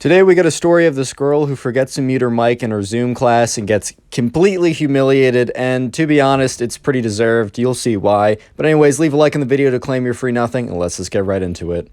Today we got a story of this girl who forgets to mute her mic in her Zoom class and gets completely humiliated, and to be honest, it's pretty deserved. You'll see why. But anyways, leave a like in the video to claim your free nothing, and let's just get right into it.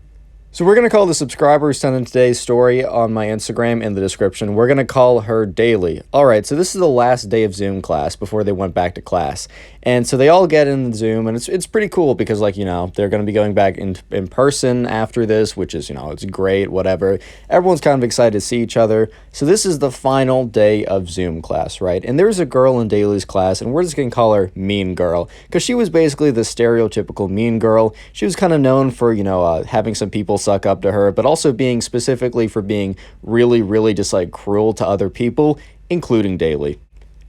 So we're going to call the subscriber who sent in today's story on my Instagram in the description. We're going to call her Daily. Alright, so this is the last day of Zoom class before they went back to class. And so they all get in Zoom, and it's pretty cool because, like, you know, they're going to be going back in person after this, which is, you know, it's great, whatever. Everyone's kind of excited to see each other. So this is the final day of Zoom class, right? And there's a girl in Daily's class, and we're just going to call her Mean Girl because she was basically the stereotypical mean girl. She was kind of known for, you know, having some people suck up to her, but also being specifically for being really just like cruel to other people, including Daily.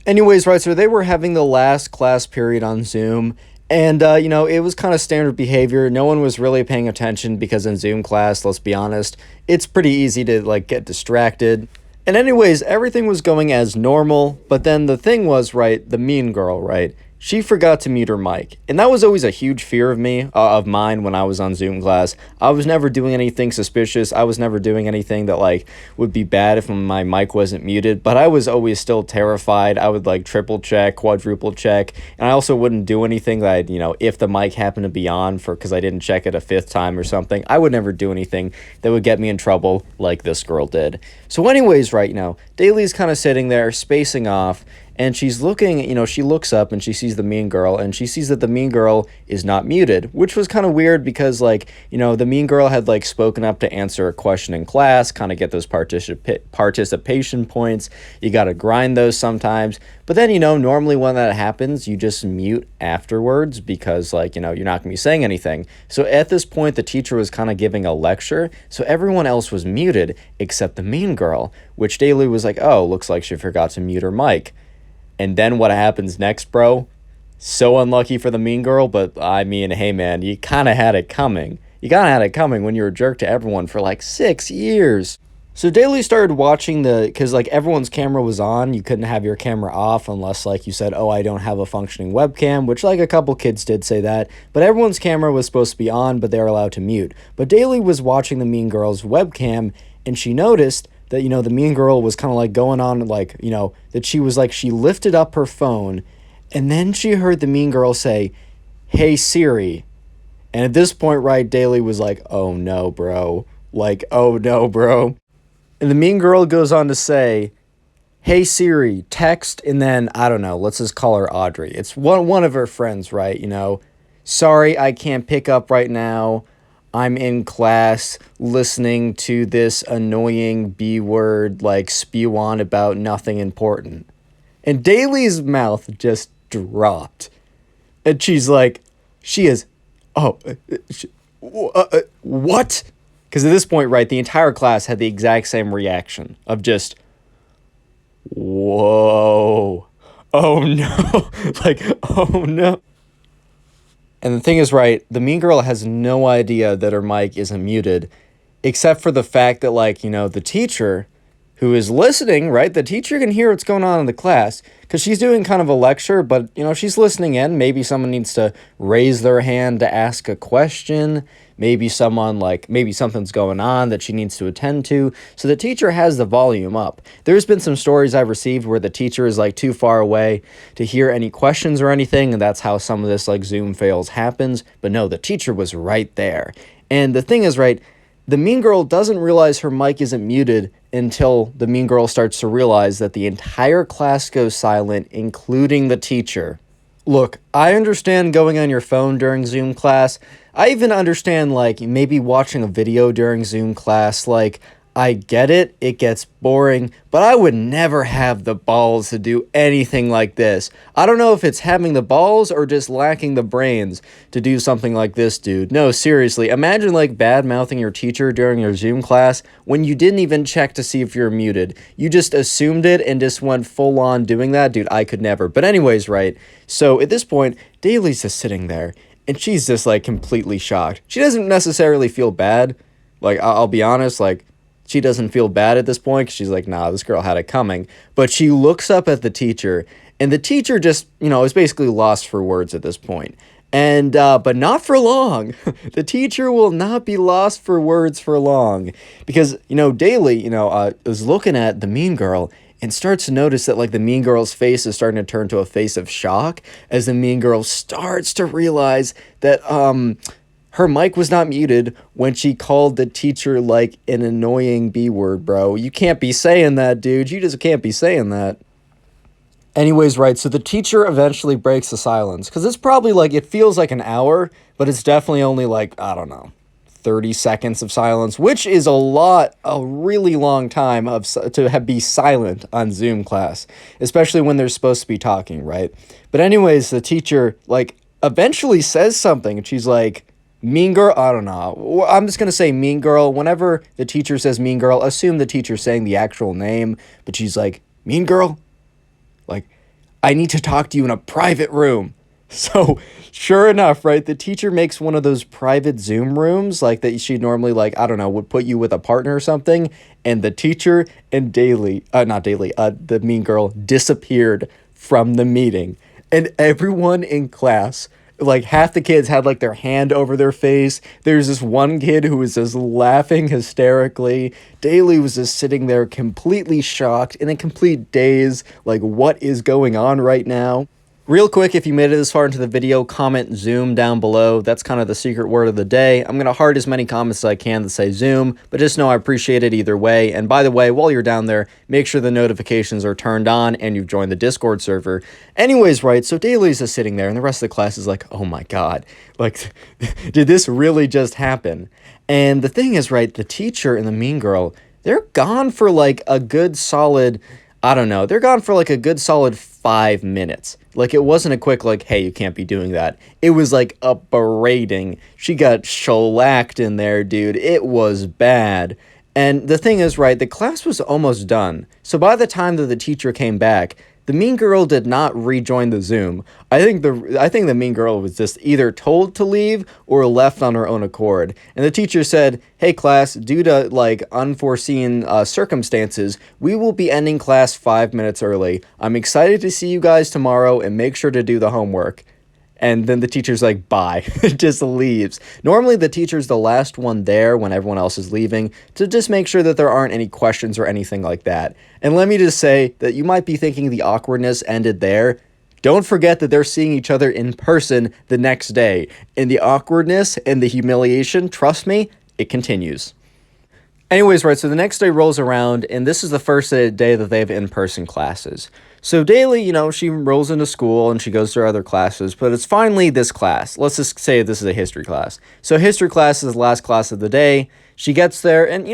Anyways, right, so they were having the last class period on Zoom, and, you know, it was kind of standard behavior. No one was really paying attention because in Zoom class, let's be honest, it's pretty easy to, like, get distracted. And anyways, everything was going as normal, but then the thing was, right, the mean girl, right, she forgot to mute her mic. And that was always a huge fear of mine when I was on Zoom class. I was never doing anything suspicious. I was never doing anything that, like, would be bad if my mic wasn't muted. But I was always still terrified. I would, like, triple check, quadruple check. And I also wouldn't do anything that, you know, if the mic happened to be on because I didn't check it a fifth time or something, I would never do anything that would get me in trouble like this girl did. So anyways, right now, Daily's kind of sitting there spacing off. And she's looking, you know, she looks up and she sees the mean girl, and she sees that the mean girl is not muted, which was kind of weird because, like, you know, the mean girl had, like, spoken up to answer a question in class, kind of get those participation points. You got to grind those sometimes. But then, you know, normally when that happens, you just mute afterwards because, like, you know, you're not going to be saying anything. So at this point, the teacher was kind of giving a lecture, so everyone else was muted except the mean girl, which Daily was like, oh, looks like she forgot to mute her mic. And then what happens next, bro? So unlucky for the mean girl, but I mean, hey man, you kind of had it coming. You kind of had it coming when you were a jerk to everyone for like 6 years. So Daily started watching because like everyone's camera was on. You couldn't have your camera off unless like you said, oh, I don't have a functioning webcam, which like a couple kids did say that. But everyone's camera was supposed to be on, but they were allowed to mute. But Daily was watching the mean girl's webcam, and she noticed that, you know, the mean girl was kind of like going on, like, you know, that she was like, she lifted up her phone, and then she heard the mean girl say, "Hey Siri." And at this point, right, Daily was like, oh no, bro. Like, oh no, bro. And the mean girl goes on to say, "Hey Siri, text," and then, I don't know, let's just call her Audrey. It's one of her friends, right, you know. "Sorry, I can't pick up right now. I'm in class listening to this annoying B-word, like, spew on about nothing important." And Daily's mouth just dropped. And she's like, what? Because at this point, right, the entire class had the exact same reaction of just, whoa, oh no, like, oh no. And the thing is, right, the mean girl has no idea that her mic isn't muted, except for the fact that, like, you know, the teacher who is listening, right, the teacher can hear what's going on in the class because she's doing kind of a lecture, but, you know, she's listening in. Maybe someone needs to raise their hand to ask a question. Maybe maybe something's going on that she needs to attend to. So the teacher has the volume up. There's been some stories I've received where the teacher is, like, too far away to hear any questions or anything, and that's how some of this, like, Zoom fails happens. But no, the teacher was right there. And the thing is, right, the mean girl doesn't realize her mic isn't muted until the mean girl starts to realize that the entire class goes silent, including the teacher. Look, I understand going on your phone during Zoom class. I even understand, like, maybe watching a video during Zoom class. Like, I get it, it gets boring, but I would never have the balls to do anything like this. I don't know if it's having the balls or just lacking the brains to do something like this, dude. No, seriously, imagine, like, bad-mouthing your teacher during your Zoom class when you didn't even check to see if you're muted. You just assumed it and just went full-on doing that. Dude, I could never. But anyways, right, so at this point, Daily's just sitting there, and she's just, like, completely shocked. She doesn't necessarily feel bad. Like, I'll be honest, like, she doesn't feel bad at this point because she's like, nah, this girl had it coming. But she looks up at the teacher, and the teacher just, you know, is basically lost for words at this point. And, but not for long. The teacher will not be lost for words for long. Because, Daily, is looking at the mean girl and starts to notice that, like, the mean girl's face is starting to turn to a face of shock as the mean girl starts to realize that, her mic was not muted when she called the teacher, like, an annoying B word, bro. You can't be saying that, dude. You just can't be saying that. Anyways, right, so the teacher eventually breaks the silence, because it's probably, like, it feels like an hour, but it's definitely only, like, I don't know, 30 seconds of silence, which is a really long time to be silent on Zoom class, especially when they're supposed to be talking, right? But anyways, the teacher, like, eventually says something, and she's like, mean girl, I don't know. I'm just going to say mean girl. Whenever the teacher says mean girl, assume the teacher's saying the actual name, but she's like, mean girl? Like, I need to talk to you in a private room. So, sure enough, right, the teacher makes one of those private Zoom rooms, like, that she normally, like, I don't know, would put you with a partner or something, and the teacher and the mean girl disappeared from the meeting. And everyone in class, like, half the kids had, like, their hand over their face. There's this one kid who was just laughing hysterically. Daly was just sitting there completely shocked, in a complete daze, like, what is going on right now? Real quick, if you made it this far into the video, comment Zoom down below. That's kind of the secret word of the day. I'm going to heart as many comments as I can that say Zoom, but just know I appreciate it either way. And by the way, while you're down there, make sure the notifications are turned on and you've joined the Discord server. Anyways, right, so Daly's just sitting there and the rest of the class is like, oh my god, like, did this really just happen? And the thing is, right, the teacher and the mean girl, they're gone for like a good solid, I don't know, they're gone for like a good solid 5 minutes. Like, it wasn't a quick, like, hey, you can't be doing that. It was like a berating. She got shellacked in there, dude. It was bad. And the thing is, right, the class was almost done. So by the time that the teacher came back, the mean girl did not rejoin the Zoom. I think the mean girl was just either told to leave or left on her own accord. And the teacher said, hey class, due to like unforeseen circumstances, we will be ending class 5 minutes early. I'm excited to see you guys tomorrow and make sure to do the homework. And then the teacher's like, bye, just leaves. Normally the teacher's the last one there when everyone else is leaving to just make sure that there aren't any questions or anything like that. And let me just say that you might be thinking the awkwardness ended there. Don't forget that they're seeing each other in person the next day. And the awkwardness and the humiliation, trust me, it continues. Anyways, right, so the next day rolls around, and this is the first day that they have in-person classes. So Daly, she rolls into school, and she goes to her other classes, but it's finally this class. Let's just say this is a history class. So history class is the last class of the day. She gets there, and,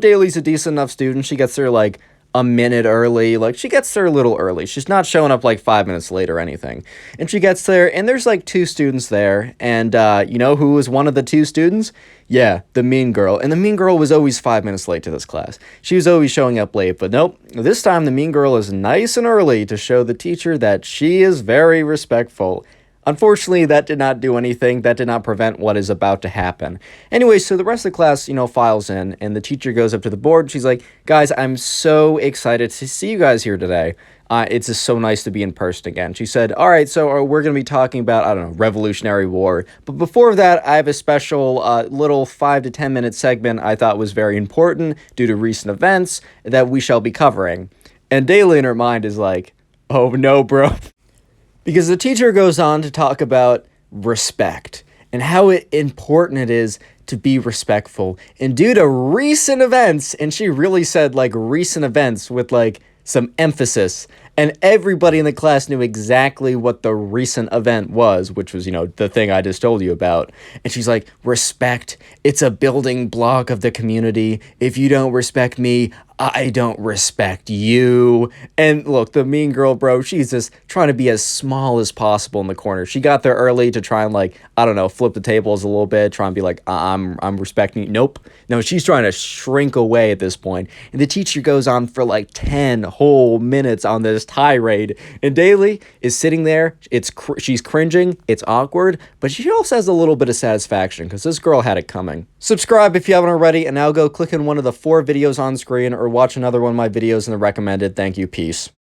Daly's a decent enough student. She gets there, like, a minute early. Like, she gets there a little early. She's not showing up, like, 5 minutes late or anything. And she gets there, and there's, like, 2 students there, and, who was one of the 2 students? Yeah, the mean girl. And the mean girl was always 5 minutes late to this class. She was always showing up late, but nope. This time, the mean girl is nice and early to show the teacher that she is very respectful. Unfortunately, that did not do anything. That did not prevent what is about to happen. Anyway, so the rest of the class, files in, and the teacher goes up to the board. She's like, guys, I'm so excited to see you guys here today. It's just so nice to be in person again. She said, all right, so we're going to be talking about, I don't know, Revolutionary War. But before that, I have a special little 5 to 10 minute segment I thought was very important due to recent events that we shall be covering. And Daly in her mind is like, oh no, bro. Because the teacher goes on to talk about respect and how important it is to be respectful. And due to recent events, and she really said like recent events with like some emphasis, and everybody in the class knew exactly what the recent event was, which was, the thing I just told you about. And she's like, respect, it's a building block of the community. If you don't respect me, I don't respect you. And look, the mean girl, bro, she's just trying to be as small as possible in the corner. She got there early to try and, like, I don't know, flip the tables a little bit, try and be like, I'm respecting you. Nope. No, she's trying to shrink away at this point. And the teacher goes on for like 10 whole minutes on this tirade. And Daly is sitting there. She's cringing. It's awkward. But she also has a little bit of satisfaction because this girl had it coming. Subscribe if you haven't already, and now go click on one of the 4 videos on screen or watch another one of my videos in the recommended. Thank you. Peace.